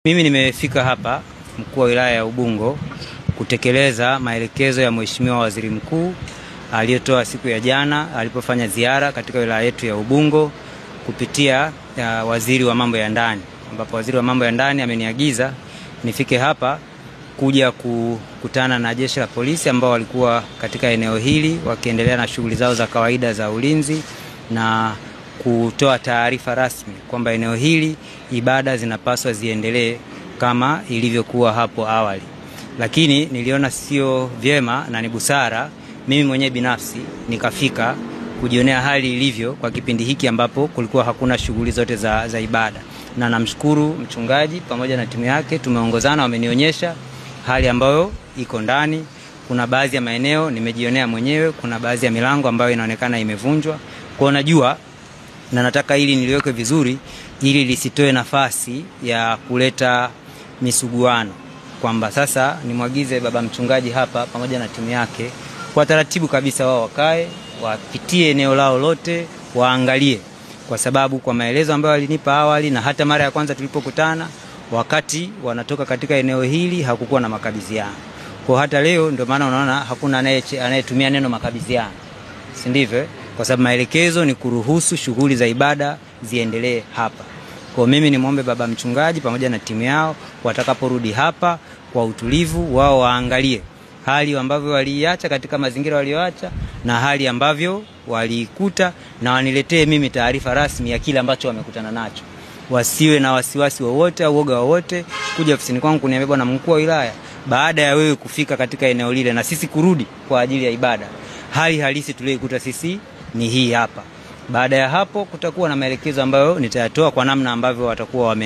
Mimi nimefika hapa mkuu wa wilaya ya Ubungo kutekeleza maelekezo ya Mheshimiwa Waziri Mkuu aliyotoa siku ya jana alipofanya ziara katika wilaya yetu ya Ubungo kupitia waziri wa mambo ya ndani, ambapo waziri wa mambo ya ndani ameniagiza nifike hapa kuja kukutana na jeshi la polisi ambao walikuwa katika eneo hili wakiendelea na shughuli zao za kawaida za ulinzi na kutoa taarifa rasmi kwamba eneo hili ibada zinapaswa ziendelee kama ilivyokuwa hapo awali. Lakini niliona sio vyema na ni busara mimi mwenyewe binafsi nikafika kujionea hali ilivyo kwa kipindi hiki ambapo kulikuwa hakuna shughuli zote za ibada. Na namshukuru mchungaji pamoja na timu yake, tumeongozana, wamenionyesha hali ambayo iko ndani. Kuna baadhi ya maeneo nimejionea mwenyewe, kuna baadhi ya milango ambayo inaonekana imevunjwa. Kwa najua na nataka hili niliweke vizuri ili lisitoe nafasi ya kuleta misuguano, kwamba sasa nimwagize baba mchungaji hapa pamoja na timu yake kwa taratibu kabisa, wao wakae wapitie eneo lao lote waangalie, kwa sababu kwa maelezo ambayo walinipa awali na hata mara ya kwanza tulipokutana wakati wanatoka katika eneo hili hakukuwa na makabidhiano. Kwa hata leo ndio maana unaona hakuna anayetumia neno makabidhiano, si ndivyo? Kwa sababu maelekezo ni kuruhusu shughuli za ibada ziendelee hapa. Kwa mimi nimuombe baba mchungaji pamoja na timu yao watakaporudi hapa kwa utulivu, wao waangalie hali ambavyo waliacha katika mazingira walioacha na hali ambavyo walikuta, na waniletee mimi taarifa rasmi ya kile ambacho wamekutana nacho. Wasiwe na wasiwasi wowote au woga wowote kuja ofisini kwangu kuniambia bwana mkuu wa wilaya, baada ya wewe kufika katika eneo lile na sisi kurudi kwa ajili ya ibada, hali halisi tuliyokuta sisi ni hii hapa. Baada ya hapo kutakuwa na maelekezo ambayo nitayatoa kwa namna ambavyo watakuwa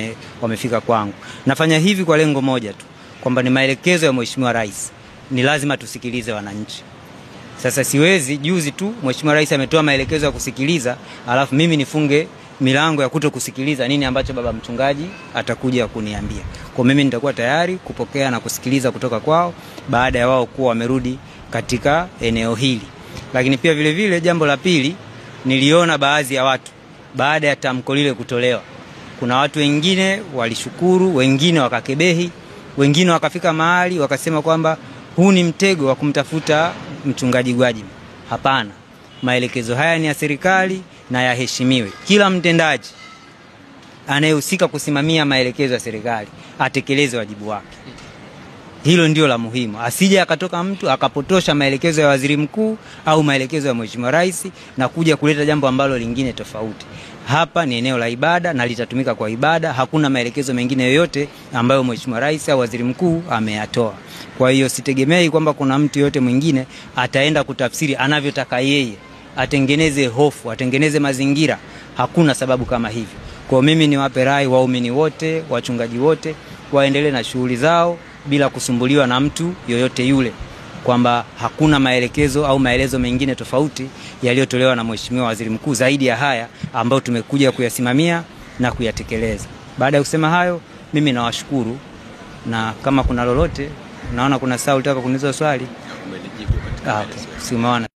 wamefika kwangu. Nafanya hivi kwa lengo moja tu, kwamba ni maelekezo ya Mheshimiwa Rais. Ni lazima tusikilize wananchi. Sasa siwezi juzi tu Mheshimiwa Rais ametoa maelekezo ya kusikiliza, alafu mimi nifunge milango ya kutokusikiliza nini ambacho baba mchungaji atakuja kuniambia. Kwa mimi nitakuwa tayari kupokea na kusikiliza kutoka kwao baada ya wao kuwa wamerudi katika eneo hili. Lakini pia vile vile jambo la pili, niliona baadhi ya watu baada ya tamko lile kutolewa, kuna watu wengine walishukuru, wengine wakakebehi, wengine wakafika mahali wakasema kwamba huu ni mtego wa kumtafuta mchungaji Gwajima. Hapana, maelekezo haya ni ya serikali na yaheshimiwe. Kila mtendaji anayehusika kusimamia maelekezo ya serikali atekeleze wajibu wake. Hilo ndio la muhimu. Asije akatoka mtu akapotosha maelekezo ya waziri mkuu au maelekezo ya Mheshimiwa Rais na kuja kuleta jambo ambalo lingine tofauti. Hapa ni eneo la ibada na litatumika kwa ibada. Hakuna maelekezo mengine yoyote ambayo Mheshimiwa Rais au waziri mkuu ameyatoa. Kwa hiyo sitegemei kwamba kuna mtu yote mwingine ataenda kutafsiri anavyotaka yeye, atengeneze hofu, atengeneze mazingira. Hakuna sababu kama hivyo. Kwa mimi niwape rai waumini wote, wachungaji wote waendelee na shughuli zao bila kusumbuliwa na mtu yoyote yule, kwamba hakuna maelekezo au maelezo mengine tofauti yaliyotolewa na Mheshimiwa Waziri Mkuu zaidi ya haya ambayo tumekuja kuyasimamia na kuyatekeleza. Baada ya kusema hayo, mimi nawashukuru, na kama kuna lolote naona kuna saa ulitaka kuniuliza swali. Umenijibu katika si umeona.